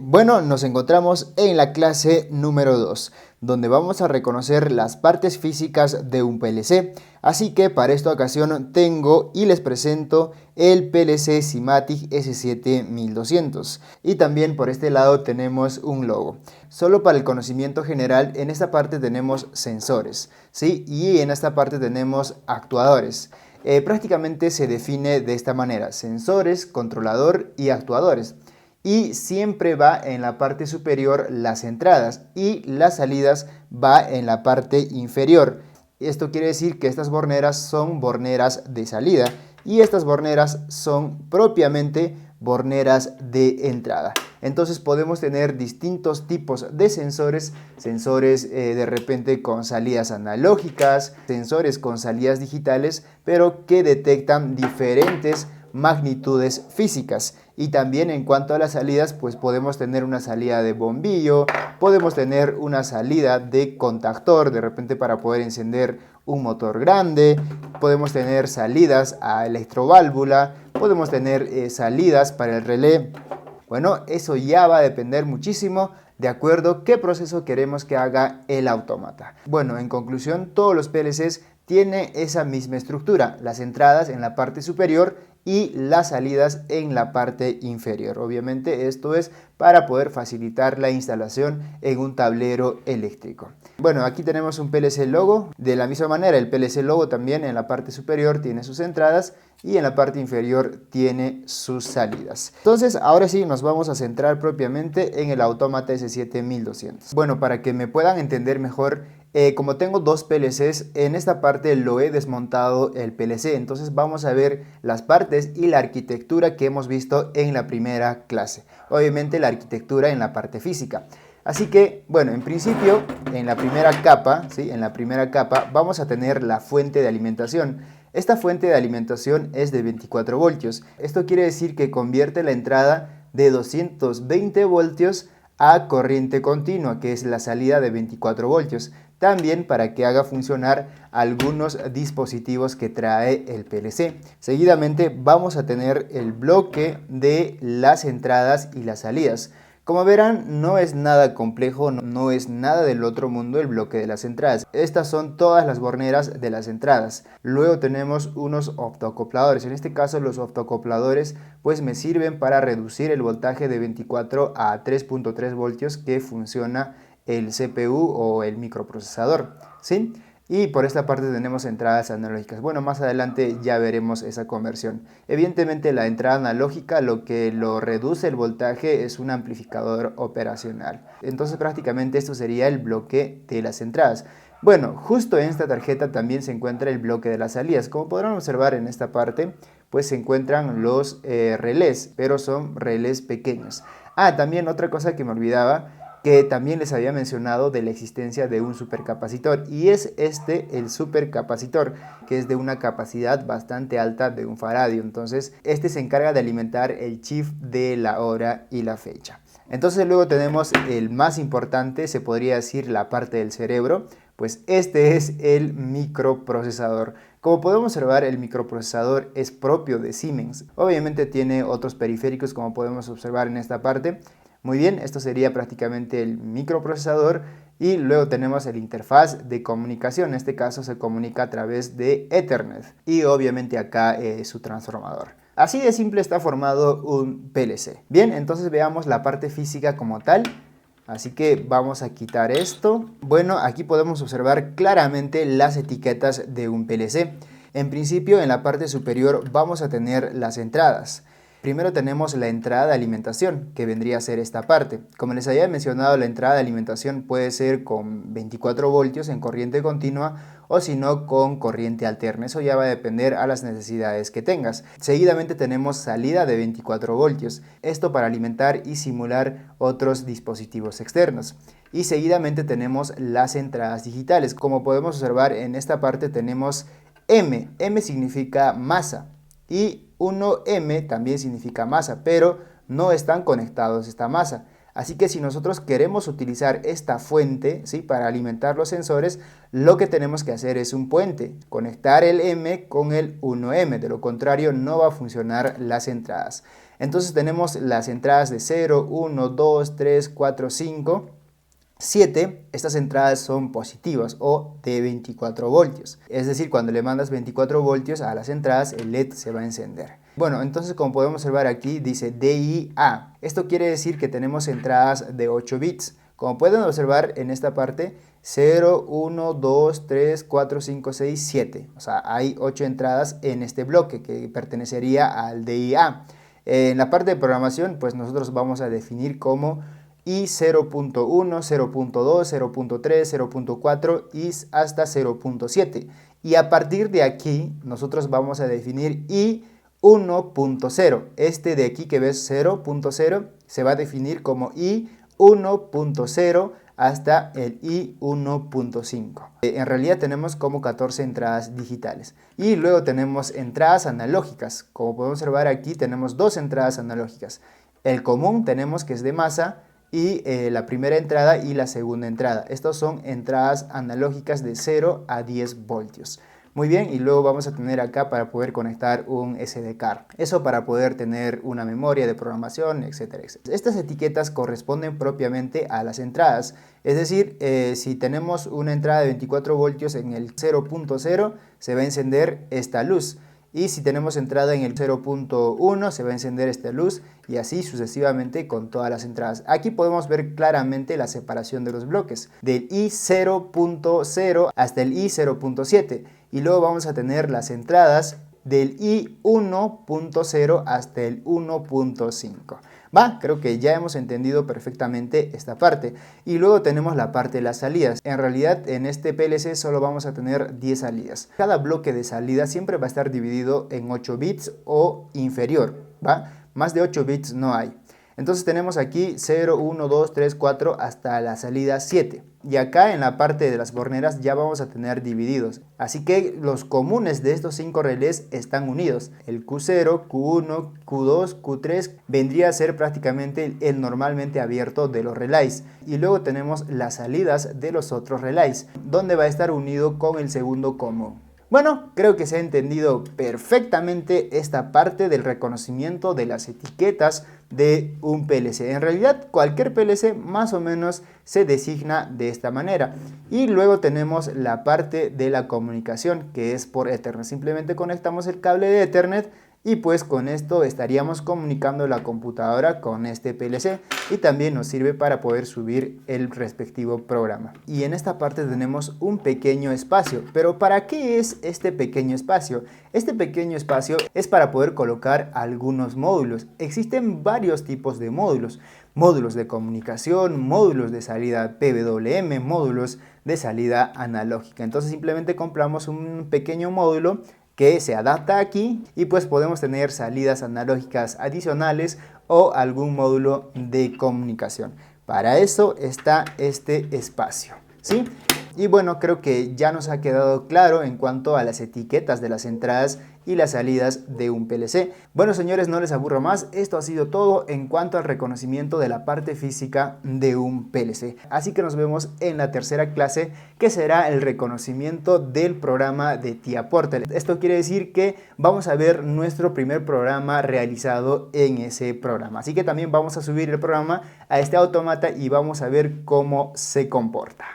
Bueno, nos encontramos en la clase número 2, donde vamos a reconocer las partes físicas de un PLC. Así que para esta ocasión tengo y les presento el PLC SIMATIC S7-1200. Y también por este lado tenemos un logo. Solo para el conocimiento general, en esta parte tenemos sensores, ¿sí? Y en esta parte tenemos actuadores. Prácticamente se define de esta manera: sensores, controlador y actuadores. Y siempre va en la parte superior las entradas y las salidas va en la parte inferior. Esto quiere decir que estas borneras son borneras de salida y estas borneras son propiamente borneras de entrada. Entonces podemos tener distintos tipos de sensores, de repente con salidas analógicas, sensores con salidas digitales, pero que detectan diferentes magnitudes físicas. Y también en cuanto a las salidas, pues podemos tener una salida de bombillo, podemos tener una salida de contactor, de repente para poder encender un motor grande, podemos tener salidas a electroválvula, podemos tener salidas para el relé. Bueno, eso ya va a depender muchísimo de acuerdo a qué proceso queremos que haga el autómata. Bueno, en conclusión, todos los PLCs tienen esa misma estructura: las entradas en la parte superior y las salidas en la parte inferior. Obviamente esto es para poder facilitar la instalación en un tablero eléctrico. Bueno, aquí tenemos un PLC logo. De la misma manera, el PLC logo también en la parte superior tiene sus entradas y en la parte inferior tiene sus salidas. Entonces, ahora sí nos vamos a centrar propiamente en el autómata S7-1200. Bueno, para que me puedan entender mejor, como tengo dos PLCs, en esta parte lo he desmontado el PLC. Entonces vamos a ver las partes y la arquitectura que hemos visto en la primera clase. Obviamente la arquitectura en la parte física. Así que, bueno, en principio, en la primera capa, ¿sí? En la primera capa vamos a tener la fuente de alimentación. Esta fuente de alimentación es de 24 voltios. Esto quiere decir que convierte la entrada de 220 voltios a corriente continua, que es la salida de 24 voltios. También para que haga funcionar algunos dispositivos que trae el PLC. Seguidamente vamos a tener el bloque de las entradas y las salidas. Como verán, no es nada complejo, no es nada del otro mundo el bloque de las entradas. Estas son todas las borneras de las entradas. Luego tenemos unos optoacopladores. En este caso los optoacopladores pues me sirven para reducir el voltaje de 24 a 3.3 voltios que funciona el CPU o el microprocesador, ¿sí? Y por esta parte tenemos entradas analógicas. Bueno, más adelante ya veremos esa conversión. Evidentemente la entrada analógica lo que lo reduce el voltaje es un amplificador operacional. Entonces prácticamente esto sería el bloque de las entradas. Bueno, justo en esta tarjeta también se encuentra el bloque de las salidas. Como podrán observar en esta parte, pues se encuentran los relés, pero son relés pequeños. También otra cosa que me olvidaba, que también les había mencionado de la existencia de un supercapacitor, y es el supercapacitor, que es de una capacidad bastante alta de 1 faradio. Entonces este se encarga de alimentar el chip de la hora y la fecha. Entonces luego tenemos el más importante, se podría decir la parte del cerebro, pues este es el microprocesador. Como podemos observar, el microprocesador es propio de Siemens. Obviamente tiene otros periféricos, como podemos observar en esta parte. Muy bien, esto sería prácticamente el microprocesador, y luego tenemos el interfaz de comunicación. En este caso se comunica a través de Ethernet y obviamente acá su transformador. Así de simple está formado un PLC. Bien, entonces veamos la parte física como tal. Así que vamos a quitar esto. Bueno, aquí podemos observar claramente las etiquetas de un PLC. En principio, en la parte superior vamos a tener las entradas. Primero tenemos la entrada de alimentación, que vendría a ser esta parte. Como les había mencionado, la entrada de alimentación puede ser con 24 voltios en corriente continua o si no con corriente alterna. Eso ya va a depender a las necesidades que tengas. Seguidamente tenemos salida de 24 voltios. Esto para alimentar y simular otros dispositivos externos. Y seguidamente tenemos las entradas digitales. Como podemos observar en esta parte tenemos M. M significa masa. Y 1M también significa masa, pero no están conectados esta masa. Así que si nosotros queremos utilizar esta fuente, ¿sí?, para alimentar los sensores, lo que tenemos que hacer es un puente, conectar el M con el 1M, de lo contrario no va a funcionar las entradas. Entonces tenemos las entradas de 0, 1, 2, 3, 4, 5, 7, estas entradas son positivas o de 24 voltios. Es decir, cuando le mandas 24 voltios a las entradas, el LED se va a encender. Bueno, entonces como podemos observar aquí, dice DIA. Esto quiere decir que tenemos entradas de 8 bits. Como pueden observar en esta parte, 0, 1, 2, 3, 4, 5, 6, 7. O sea, hay 8 entradas en este bloque que pertenecería al DIA. En la parte de programación, pues nosotros vamos a definir como y 0.1, 0.2, 0.3, 0.4 y hasta 0.7. Y a partir de aquí nosotros vamos a definir y 1.0. Este de aquí que ves 0.0 se va a definir como i 1.0 hasta el i 1.5. En realidad tenemos como 14 entradas digitales. Y luego tenemos entradas analógicas. Como podemos observar aquí tenemos dos entradas analógicas. El común tenemos que es de masa y la primera entrada y la segunda entrada. Estas son entradas analógicas de 0 a 10 voltios. Muy bien, y luego vamos a tener acá para poder conectar un SD card. Eso para poder tener una memoria de programación, etcétera, etcétera. Estas etiquetas corresponden propiamente a las entradas. Es decir, si tenemos una entrada de 24 voltios en el 0.0, se va a encender esta luz. Y si tenemos entrada en el 0.1 se va a encender esta luz y así sucesivamente con todas las entradas. Aquí podemos ver claramente la separación de los bloques del I0.0 hasta el I0.7 y luego vamos a tener las entradas del I1.0 hasta el 1.5. Creo que ya hemos entendido perfectamente esta parte. Y luego tenemos la parte de las salidas. En realidad en este PLC solo vamos a tener 10 salidas. Cada bloque de salida siempre va a estar dividido en 8 bits o inferior, Más de 8 bits no hay. Entonces tenemos aquí 0, 1, 2, 3, 4 hasta la salida 7. Y acá en la parte de las borneras ya vamos a tener divididos. Así que los comunes de estos 5 relés están unidos. El Q0, Q1, Q2, Q3 vendría a ser prácticamente el normalmente abierto de los relays. Y luego tenemos las salidas de los otros relays, donde va a estar unido con el segundo común. Bueno, creo que se ha entendido perfectamente esta parte del reconocimiento de las etiquetas de un PLC. En realidad, cualquier PLC más o menos se designa de esta manera. Y luego tenemos la parte de la comunicación, que es por Ethernet. Simplemente conectamos el cable de Ethernet y pues con esto estaríamos comunicando la computadora con este PLC y también nos sirve para poder subir el respectivo programa. Y en esta parte tenemos un pequeño espacio, pero ¿para qué es este pequeño espacio? Este pequeño espacio es para poder colocar algunos módulos. Existen varios tipos de módulos. Módulos de comunicación, módulos de salida PWM, módulos de salida analógica. Entonces simplemente compramos un pequeño módulo que se adapta aquí y pues podemos tener salidas analógicas adicionales o algún módulo de comunicación. Para eso está este espacio, ¿sí? Y bueno, creo que ya nos ha quedado claro en cuanto a las etiquetas de las entradas y las salidas de un PLC. Bueno, señores, no les aburro más. Esto ha sido todo en cuanto al reconocimiento de la parte física de un PLC. Así que nos vemos en la tercera clase, que será el reconocimiento del programa de TIA Portal. Esto quiere decir que vamos a ver nuestro primer programa realizado en ese programa. Así que también vamos a subir el programa a este automata y vamos a ver cómo se comporta.